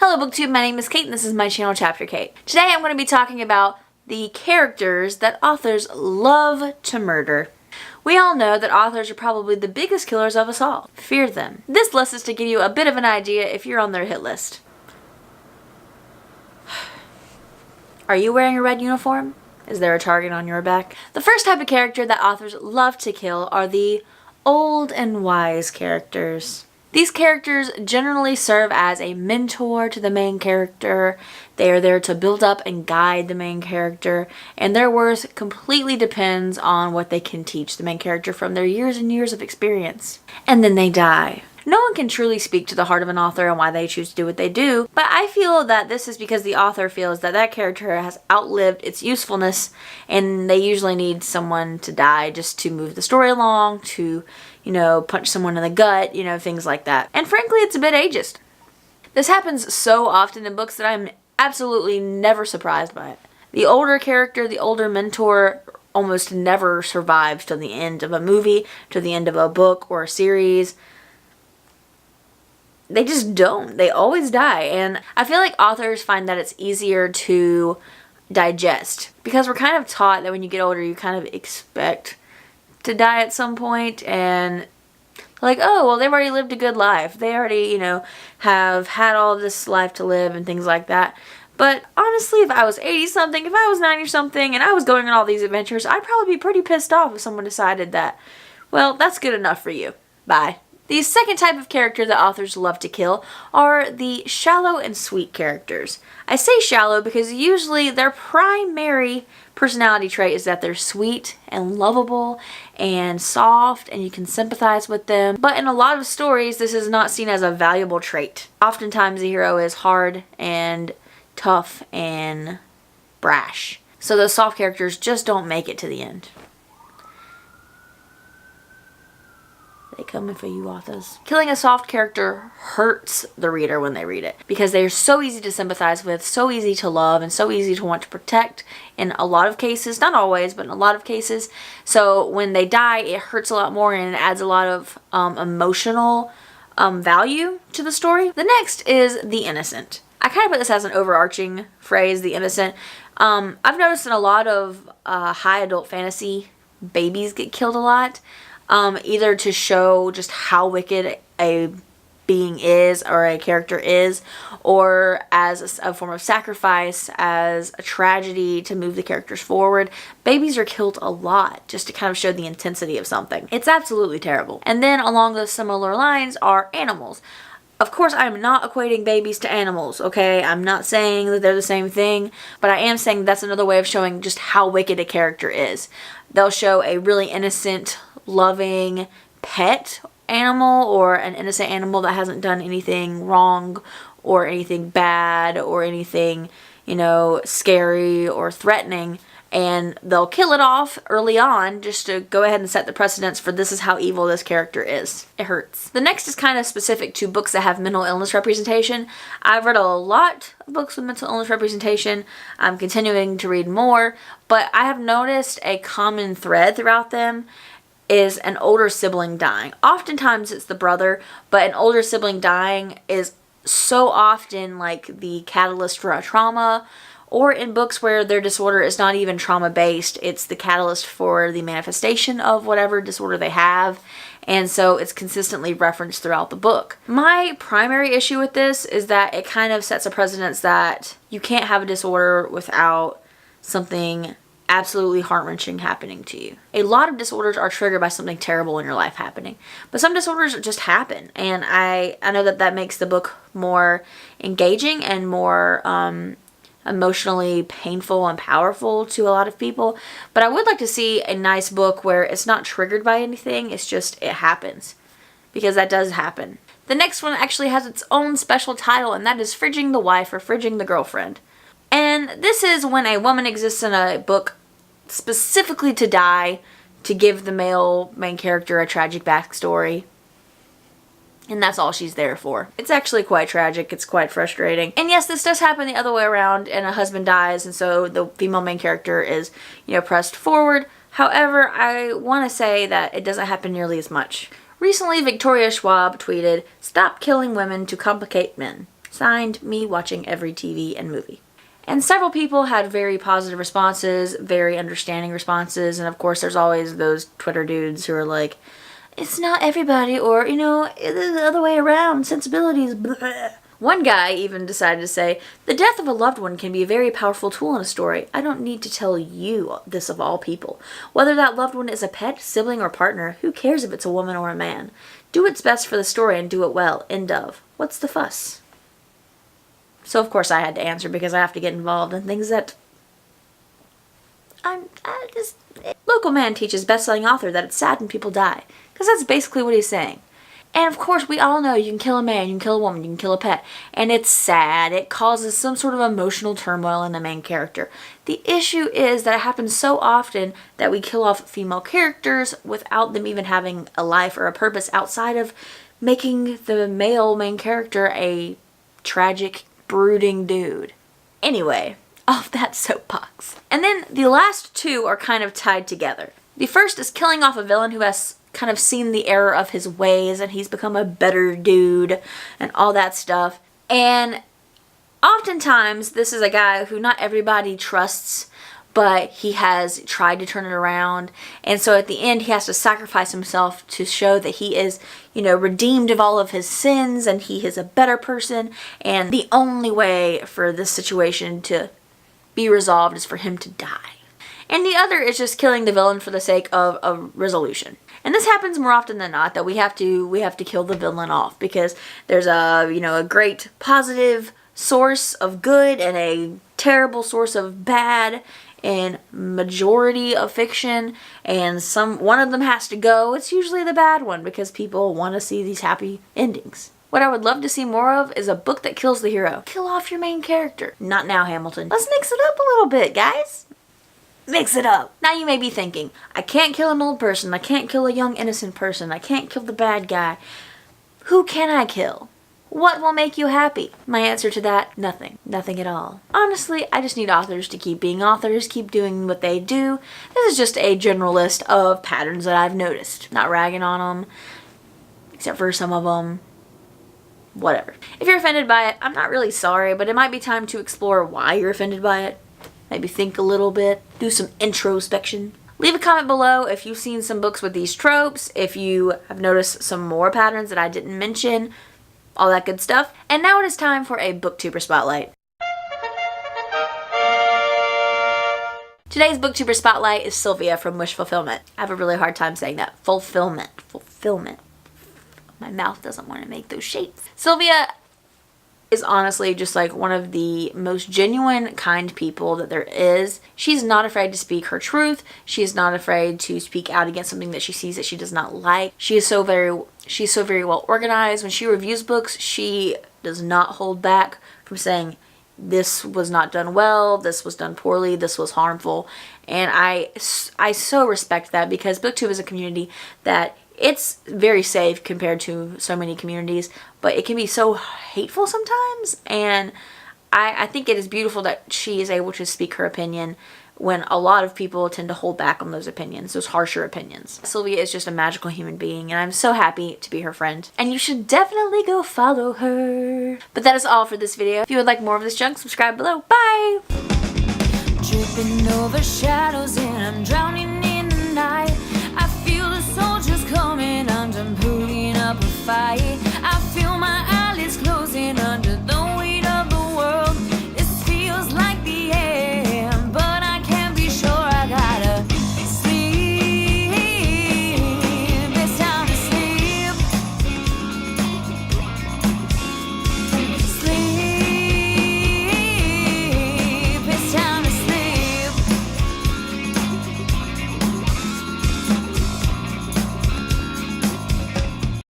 Hello Booktube, my name is Kate and this is my channel Chapter Kate. Today I'm going to be talking about the characters that authors love to murder. We all know that authors are probably the biggest killers of us all. Fear them. This list is to give you a bit of an idea if you're on their hit list. Are you wearing a red uniform? Is there a target on your back? The first type of character that authors love to kill are the old and wise characters. These characters generally serve as a mentor to the main character. They are there to build up and guide the main character, and their worth completely depends on what they can teach the main character from their years and years of experience. And then they die. No one can truly speak to the heart of an author and why they choose to do what they do, but I feel that this is because the author feels that that character has outlived its usefulness, and they usually need someone to die just to move the story along, to, punch someone in the gut, things like that. And frankly, it's a bit ageist. This happens so often in books that I'm absolutely never surprised by it. The older character, the older mentor, almost never survives to the end of a movie, to the end of a book or a series. They just don't. They always die. And I feel like authors find that it's easier to digest because we're kind of taught that when you get older, you kind of expect to die at some point, and like, oh, well, they've already lived a good life. They already, have had all of this life to live and things like that. But honestly, if I was 80-something, if I was 90-something, and I was going on all these adventures, I'd probably be pretty pissed off if someone decided that, well, that's good enough for you. Bye. The second type of character that authors love to kill are the shallow and sweet characters. I say shallow because usually their primary personality trait is that they're sweet and lovable and soft and you can sympathize with them. But in a lot of stories, this is not seen as a valuable trait. Oftentimes the hero is hard and tough and brash. So those soft characters just don't make it to the end. They coming for you, authors. Killing a soft character hurts the reader when they read it because they are so easy to sympathize with, so easy to love, and so easy to want to protect in a lot of cases. Not always, but in a lot of cases. So when they die, it hurts a lot more and it adds a lot of emotional value to the story. The next is the innocent. I kind of put this as an overarching phrase, the innocent. I've noticed in a lot of high adult fantasy, babies get killed a lot. Either to show just how wicked a being is or a character is, or as a form of sacrifice, as a tragedy to move the characters forward. Babies are killed a lot just to kind of show the intensity of something. It's absolutely terrible. And then along those similar lines are animals. Of course, I'm not equating babies to animals, okay? I'm not saying that they're the same thing, but I am saying that's another way of showing just how wicked a character is. They'll show a really innocent, loving pet animal or an innocent animal that hasn't done anything wrong or anything bad or anything, scary or threatening, and they'll kill it off early on just to go ahead and set the precedence for this is how evil this character is. It hurts. The next is kind of specific to books that have mental illness representation. I've read a lot of books with mental illness representation. I'm continuing to read more, but I have noticed a common thread throughout them is an older sibling dying. Oftentimes it's the brother, but an older sibling dying is so often like the catalyst for a trauma, or in books where their disorder is not even trauma-based, it's the catalyst for the manifestation of whatever disorder they have, and so it's consistently referenced throughout the book. My primary issue with this is that it kind of sets a precedence that you can't have a disorder without something absolutely heart-wrenching happening to you. A lot of disorders are triggered by something terrible in your life happening, but some disorders just happen, and I know that makes the book more engaging and more emotionally painful and powerful to a lot of people, but I would like to see a nice book where it's not triggered by anything, it's just it happens, because that does happen. The next one actually has its own special title, and that is Fridging the Wife or Fridging the Girlfriend. And this is when a woman exists in a book specifically to die, to give the male main character a tragic backstory. And that's all she's there for. It's actually quite tragic. It's quite frustrating. And yes, this does happen the other way around and a husband dies and so the female main character is, pressed forward. However, I want to say that it doesn't happen nearly as much. Recently, Victoria Schwab tweeted, "Stop killing women to complicate men." Signed, me watching every TV and movie. And several people had very positive responses, very understanding responses, and of course there's always those Twitter dudes who are like, it's not everybody, or, you know, it's the other way around, sensibilities, blah. One guy even decided to say, the death of a loved one can be a very powerful tool in a story. I don't need to tell you this of all people. Whether that loved one is a pet, sibling, or partner, who cares if it's a woman or a man? Do what's best for the story and do it well. End of. What's the fuss? So of course I had to answer because I have to get involved in things that local man teaches best-selling author that it's sad when people die. Because that's basically what he's saying. And of course we all know you can kill a man, you can kill a woman, you can kill a pet. And it's sad. It causes some sort of emotional turmoil in the main character. The issue is that it happens so often that we kill off female characters without them even having a life or a purpose outside of making the male main character a tragic, brooding dude. Anyway, off that soapbox. And then the last two are kind of tied together. The first is killing off a villain who has kind of seen the error of his ways and he's become a better dude and all that stuff. And oftentimes this is a guy who not everybody trusts, but he has tried to turn it around. And so at the end he has to sacrifice himself to show that he is, you know, redeemed of all of his sins and he is a better person. And the only way for this situation to be resolved is for him to die. And the other is just killing the villain for the sake of a resolution. And this happens more often than not, that we have to kill the villain off because there's a great positive source of good and a terrible source of bad in majority of fiction, and one of them has to go. It's usually the bad one because people want to see these happy endings. What I would love to see more of is a book that kills the hero. Kill off your main character. Not now, Hamilton. Let's mix it up a little bit, guys. Mix it up. Now you may be thinking, I can't kill an old person, I can't kill a young innocent person, I can't kill the bad guy. Who can I kill? What will make you happy? My answer to that, nothing. Nothing at all. Honestly, I just need authors to keep being authors, keep doing what they do. This is just a general list of patterns that I've noticed. Not ragging on them, except for some of them. Whatever. If you're offended by it, I'm not really sorry, but it might be time to explore why you're offended by it. Maybe think a little bit, do some introspection. Leave a comment below if you've seen some books with these tropes, if you have noticed some more patterns that I didn't mention, all that good stuff. And now it is time for a Booktuber Spotlight. Today's Booktuber Spotlight is Sylvia from Wish Fulfillment. I have a really hard time saying that. Fulfillment. My mouth doesn't want to make those shapes. Sylvia is honestly just like one of the most genuine, kind people that there is. She's not afraid to speak her truth. She is not afraid to speak out against something that she sees that she does not like. She's so very well organized. When she reviews books, she does not hold back from saying, this was not done well, this was done poorly, this was harmful. And I so respect that because Booktube is a community that it's very safe compared to so many communities, but it can be so hateful sometimes, and I think it is beautiful that she is able to speak her opinion when a lot of people tend to hold back on those opinions, those harsher opinions. Sylvia is just a magical human being, and I'm so happy to be her friend. And you should definitely go follow her. But that is all for this video. If you would like more of this junk, subscribe below. Bye! Tripping over shadows and I'm drowning